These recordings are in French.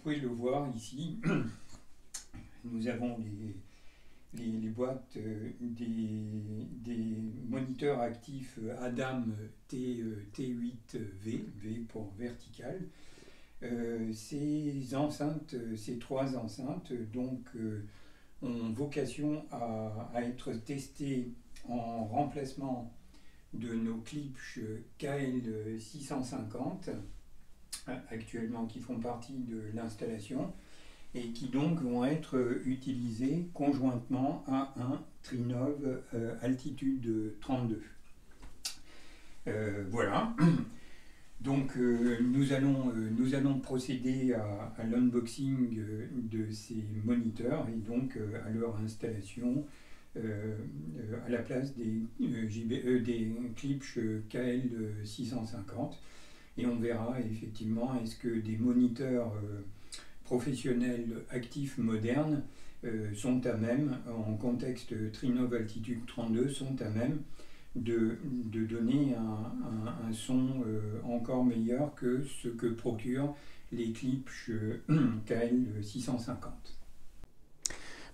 pouvez le voir ici, nous avons les boîtes des moniteurs actifs Adam T8V, V pour vertical. Ces enceintes, ces trois enceintes, donc, ont vocation à être testées en remplacement de nos Klipsch KL650, actuellement qui font partie de l'installation, et qui donc vont être utilisés conjointement à un Trinov altitude 32. Voilà. Donc nous allons procéder à l'unboxing de ces moniteurs et donc à leur installation à la place des Klipsch KL650. Et on verra effectivement est-ce que des moniteurs professionnels actifs modernes sont à même, en contexte Trinov altitude 32, sont à même de donner un son encore meilleur que ce que procurent les Klipsch KL650.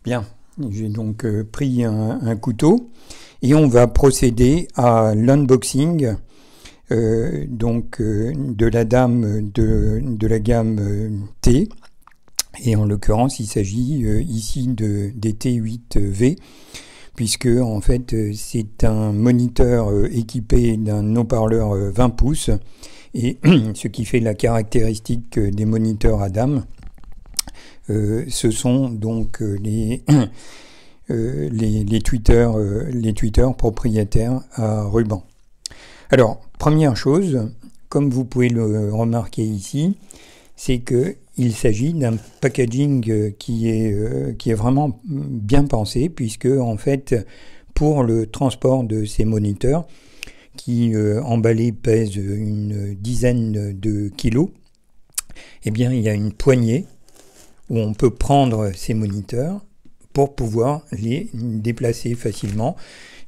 Bien, j'ai donc pris un couteau et on va procéder à l'unboxing de la de la gamme T, et en l'occurrence il s'agit ici des T8V, puisque en fait c'est un moniteur équipé d'un haut-parleur 20 pouces, et ce qui fait la caractéristique des moniteurs Adam, ce sont donc les tweeters propriétaires à ruban. Alors, première chose, comme vous pouvez le remarquer ici, c'est qu'il s'agit d'un packaging qui est vraiment bien pensé, puisque en fait, pour le transport de ces moniteurs, qui emballés pèsent une dizaine de kilos, eh bien il y a une poignée où on peut prendre ces moniteurs pour pouvoir les déplacer facilement.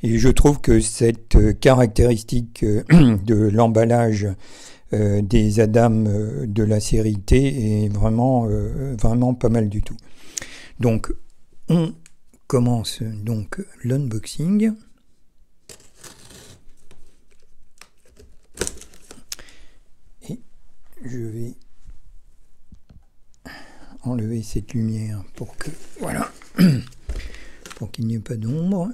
Et je trouve que cette caractéristique de l'emballage des Adam de la série T est vraiment pas mal du tout. Donc on commence donc l'unboxing. Et je vais enlever cette lumière pour que voilà, pour qu'il n'y ait pas d'ombre.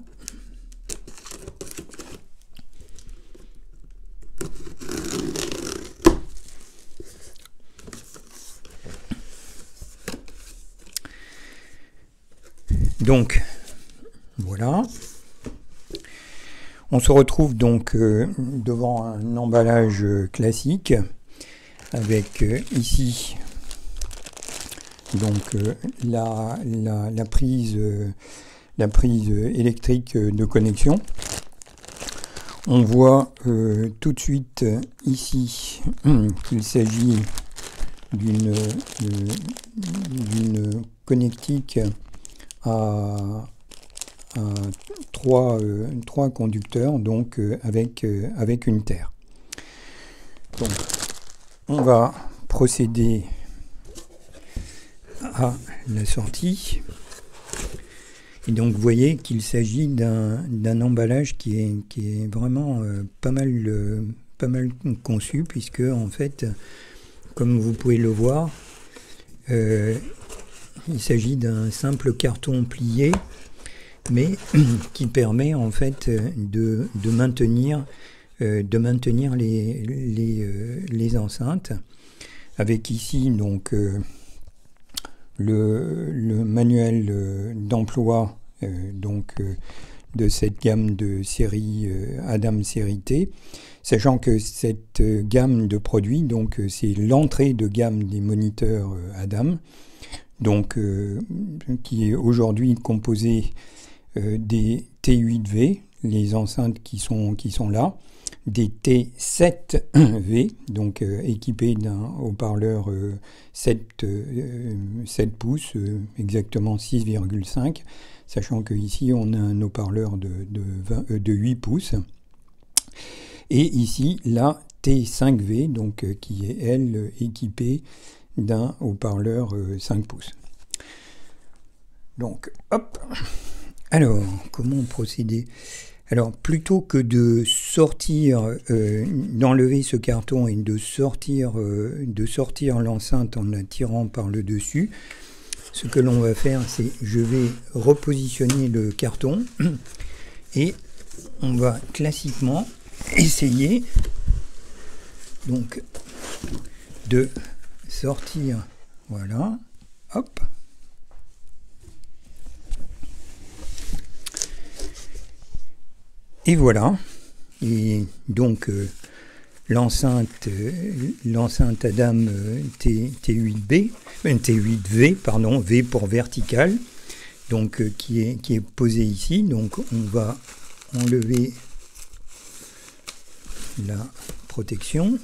Donc voilà, on se retrouve donc devant un emballage classique avec ici donc la prise électrique de connexion. On voit tout de suite ici qu'il s'agit d'une connectique à trois conducteurs, donc avec une terre. Donc on va procéder à la sortie, et donc vous voyez qu'il s'agit d'un emballage qui est vraiment pas mal conçu, puisque en fait, comme vous pouvez le voir, il s'agit d'un simple carton plié, mais qui permet en fait de maintenir les enceintes, avec ici donc le manuel d'emploi de cette gamme de série Adam série T, sachant que cette gamme de produits, donc c'est l'entrée de gamme des moniteurs Adam, donc qui est aujourd'hui composée des T8V, les enceintes qui sont là, des T7V, donc équipés d'un haut-parleur 7 pouces, exactement 6,5, sachant qu'ici on a un haut-parleur de 8 pouces. Et ici la T5V, donc qui est elle équipée d'un haut-parleur 5 pouces. Donc, hop. Alors, comment procéder? Alors, plutôt que de sortir, d'enlever ce carton et de sortir l'enceinte en la tirant par le dessus, ce que l'on va faire, c'est je vais repositionner le carton et on va classiquement essayer donc de sortir, voilà, hop. Et voilà, et donc l'enceinte Adam T8V, pardon, V pour vertical, donc qui est posée ici. Donc on va enlever la protection.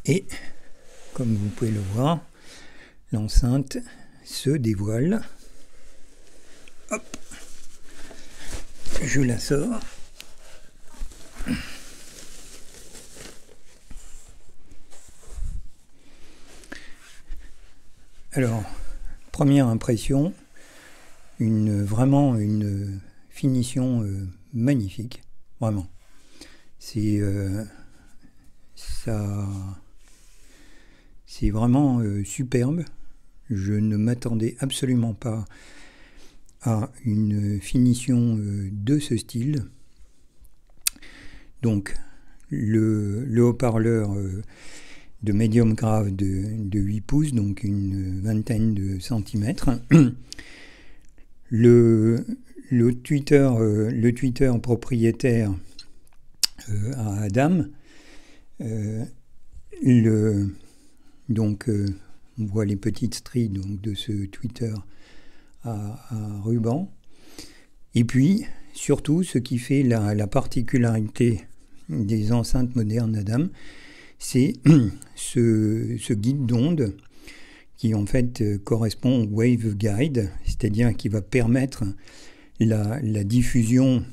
Et comme vous pouvez le voir, l'enceinte se dévoile. Hop, je la sors. Alors, première impression, vraiment une finition magnifique, vraiment. C'est vraiment superbe. Je ne m'attendais absolument pas à une finition de ce style. Donc le haut-parleur de médium grave de 8 pouces, donc une vingtaine de centimètres. Le tweeter propriétaire à Adam, on voit les petites stries donc, de ce tweeter à ruban. Et puis, surtout, ce qui fait la particularité des enceintes modernes Adam, c'est ce guide d'onde qui en fait correspond au Wave Guide, c'est-à-dire qui va permettre la diffusion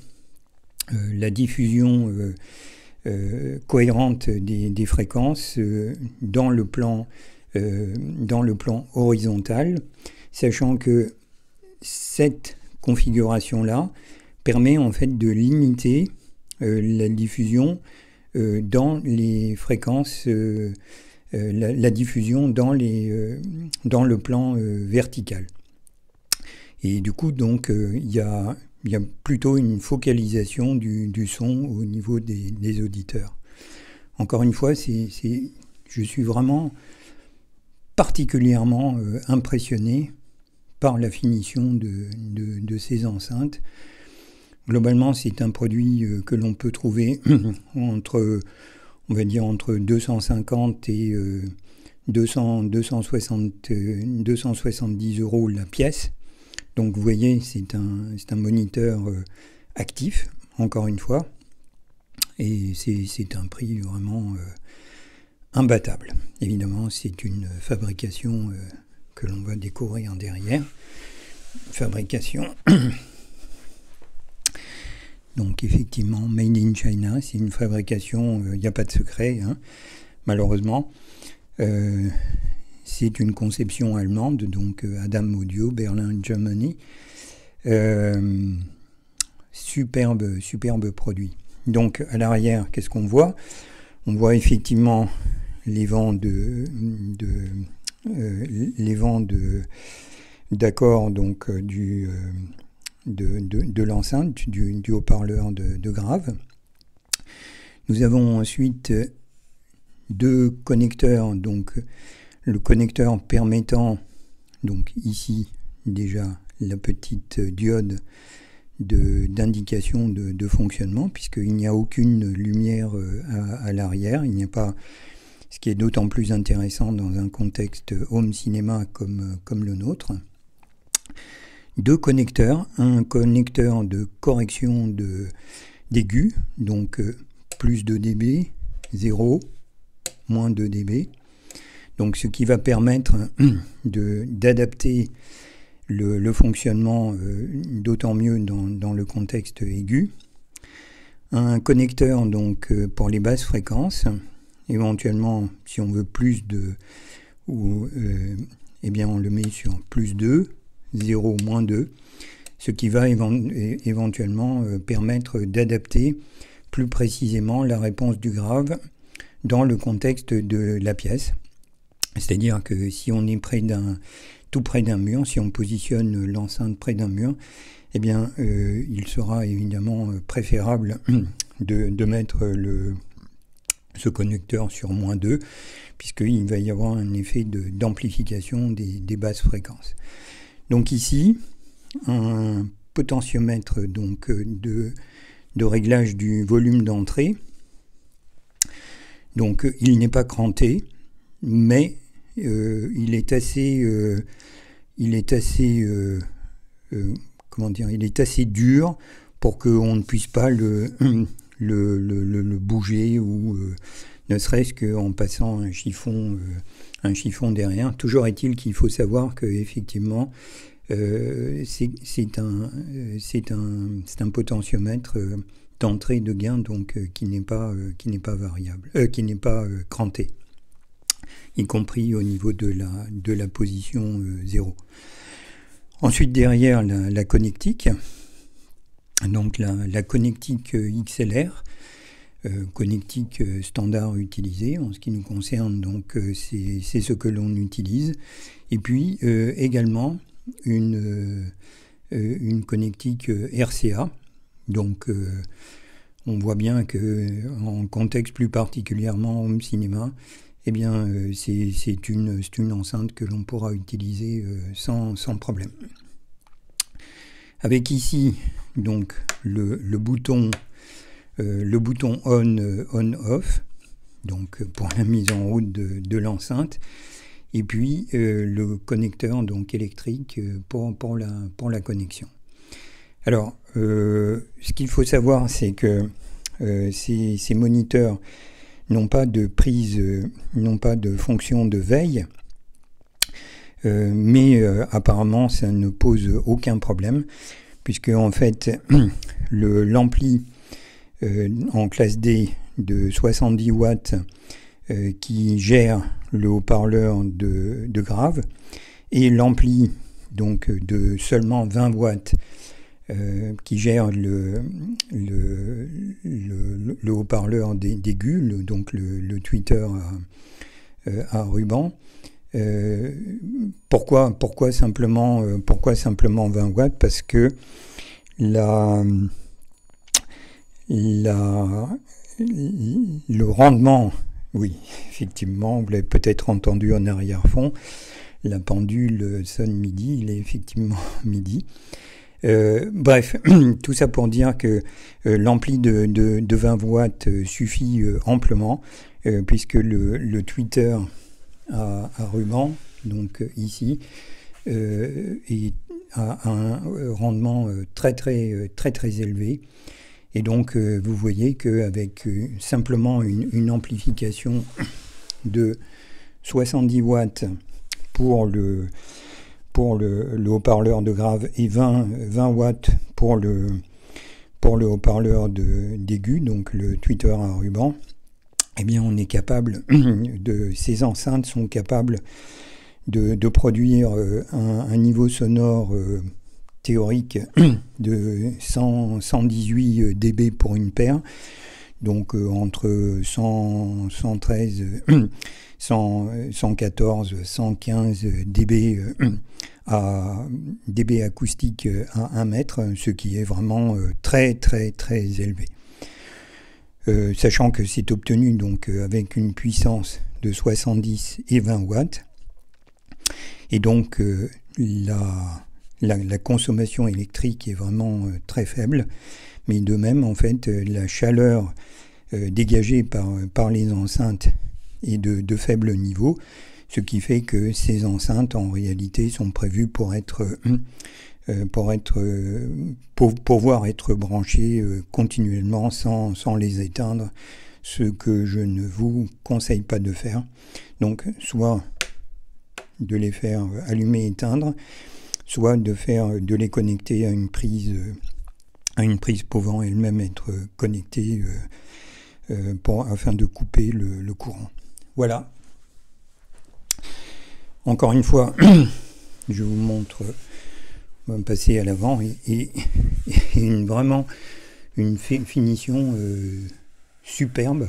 cohérente des fréquences dans le plan horizontal, sachant que cette configuration-là permet en fait de limiter la diffusion dans les fréquences, la diffusion dans le plan vertical. Et du coup, donc, il y a plutôt une focalisation du son au niveau des auditeurs. Encore une fois, je suis vraiment particulièrement impressionné par la finition de ces enceintes. Globalement, c'est un produit que l'on peut trouver entre 250 et 270 euros la pièce. Donc vous voyez, c'est un moniteur actif, encore une fois, et c'est un prix vraiment imbattable. Évidemment, c'est une fabrication que l'on va découvrir derrière. Fabrication. Donc effectivement, made in China, c'est une fabrication, il n'y a pas de secret, hein, malheureusement. C'est une conception allemande, donc Adam Audio, Berlin, Germany. Superbe produit. Donc à l'arrière, qu'est-ce qu'on voit? On voit effectivement les vents d'accord donc de l'enceinte, du haut-parleur de grave. Nous avons ensuite deux connecteurs, donc le connecteur permettant, donc ici déjà la petite diode d'indication de fonctionnement, puisqu'il n'y a aucune lumière à l'arrière, il n'y a pas, ce qui est d'autant plus intéressant dans un contexte home cinéma comme le nôtre. Deux connecteurs, un connecteur de correction d'aigus, donc plus 2 dB, 0, moins 2 dB, donc ce qui va permettre d'adapter le fonctionnement d'autant mieux dans le contexte aigu. un connecteur donc pour les basses fréquences. Éventuellement, si on veut plus de, eh bien on le met sur plus 2, 0, moins 2, ce qui va éventuellement permettre d'adapter plus précisément la réponse du grave dans le contexte de la pièce. C'est-à-dire que si on est tout près d'un mur, si on positionne l'enceinte près d'un mur, eh bien, il sera évidemment préférable de mettre ce connecteur sur moins 2, puisqu'il va y avoir un effet d'amplification des basses fréquences. Donc ici, un potentiomètre donc, de réglage du volume d'entrée. Donc il n'est pas cranté, mais il est assez dur pour qu'on ne puisse pas le bouger ou ne serait-ce qu'en passant un chiffon derrière. Toujours est-il qu'il faut savoir que effectivement c'est un potentiomètre d'entrée de gain donc qui n'est pas variable, qui n'est pas cranté, y compris au niveau de la position 0. Ensuite derrière la connectique, donc la connectique XLR, connectique standard utilisée en ce qui nous concerne, donc c'est ce que l'on utilise. Et puis également une connectique RCA. Donc on voit bien que en contexte plus particulièrement home cinéma, eh bien c'est une enceinte que l'on pourra utiliser sans problème. Avec ici donc le bouton on/off, donc pour la mise en route de l'enceinte, et puis le connecteur donc électrique pour la connexion. Alors, ce qu'il faut savoir, c'est que ces moniteurs n'ont pas de prise, n'ont pas de fonction de veille, mais apparemment ça ne pose aucun problème, puisque en fait l'ampli en classe D de 70 watts qui gère le haut-parleur de grave, et l'ampli donc de seulement 20 watts qui gère le haut-parleur d'aigu, donc le tweeter à ruban. Pourquoi simplement 20 watts? Parce que le rendement, oui, effectivement, vous l'avez peut-être entendu en arrière-fond, la pendule sonne midi, il est effectivement midi. Bref, tout ça pour dire que l'ampli de 20 watts suffit amplement, puisque le tweeter à ruban, donc ici, a un rendement très élevé. Et donc vous voyez qu'avec simplement une amplification de 70 watts pour le haut-parleur de grave et 20 watts pour le haut-parleur d'aigu, donc le tweeter à ruban, eh bien on est capable ces enceintes sont capables de produire un niveau sonore théorique de 118 dB pour une paire, donc entre 113, 114, 115 dB à dB acoustique à 1 mètre, ce qui est vraiment très élevé. Sachant que c'est obtenu donc avec une puissance de 70 et 20 watts, et donc la consommation électrique est vraiment très faible, mais de même en fait la chaleur dégagée par les enceintes est de faible niveau, ce qui fait que ces enceintes en réalité sont prévues pour pouvoir être branchées continuellement sans les éteindre, ce que je ne vous conseille pas de faire. Donc soit de les faire allumer et éteindre, soit de les connecter à une prise une prise pouvant elle-même être connectée afin de couper le courant. Voilà. Encore une fois, je vous montre, on va passer à l'avant, et vraiment une finition superbe.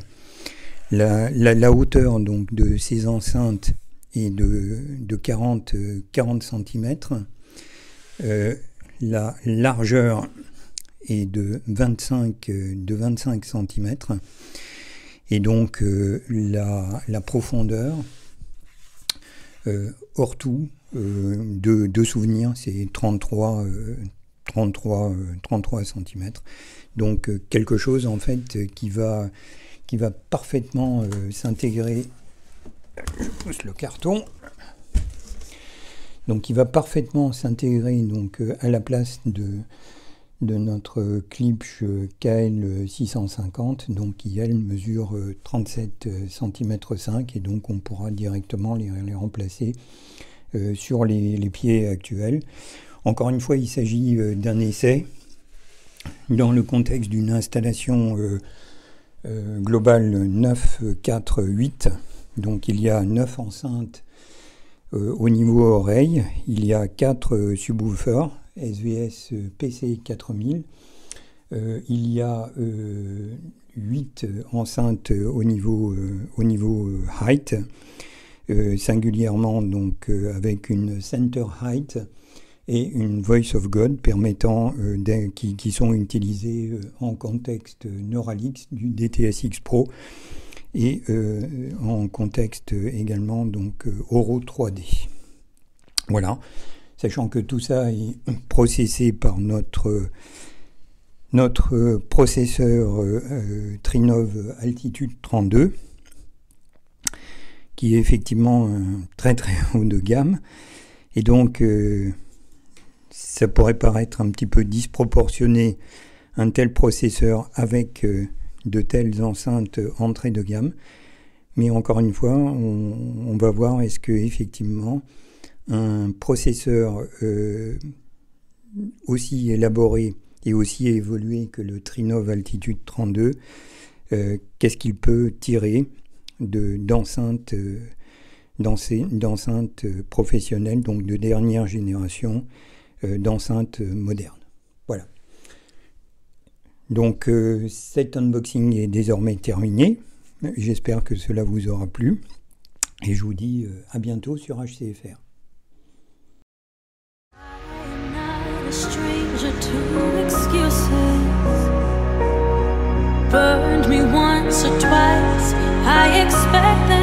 La hauteur donc de ces enceintes est de 40 cm. La largeur est de 25 cm. Et donc la profondeur, hors tout, de souvenirs, c'est 33 cm. Donc quelque chose en fait qui va parfaitement s'intégrer. Je pousse le carton. Donc qui va parfaitement s'intégrer donc à la place de notre Klipsch KL650, donc qui elle mesure 37 cm5, et donc on pourra directement les remplacer sur les pieds actuels. Encore une fois, il s'agit d'un essai dans le contexte d'une installation globale 9, 4, 8. Donc il y a 9 enceintes au niveau oreille, il y a 4 subwoofers SVS PC4000, il y a 8 enceintes au niveau height, singulièrement donc avec une center height et une Voice of God permettant qui sont utilisées en contexte Neuralix du DTS:X Pro et en contexte également donc Oro 3D. Voilà, sachant que tout ça est processé par notre processeur Trinov Altitude 32, qui est effectivement très haut de gamme, et donc ça pourrait paraître un petit peu disproportionné un tel processeur avec de telles enceintes entrée de gamme, mais encore une fois on va voir est-ce que effectivement un processeur aussi élaboré et aussi évolué que le Trinov Altitude 32, qu'est-ce qu'il peut tirer d'enceintes professionnelles, donc de dernière génération, d'enceintes modernes. Voilà. Donc cet unboxing est désormais terminé. J'espère que cela vous aura plu. Et je vous dis à bientôt sur HCFR. Burned me once or twice, I expect that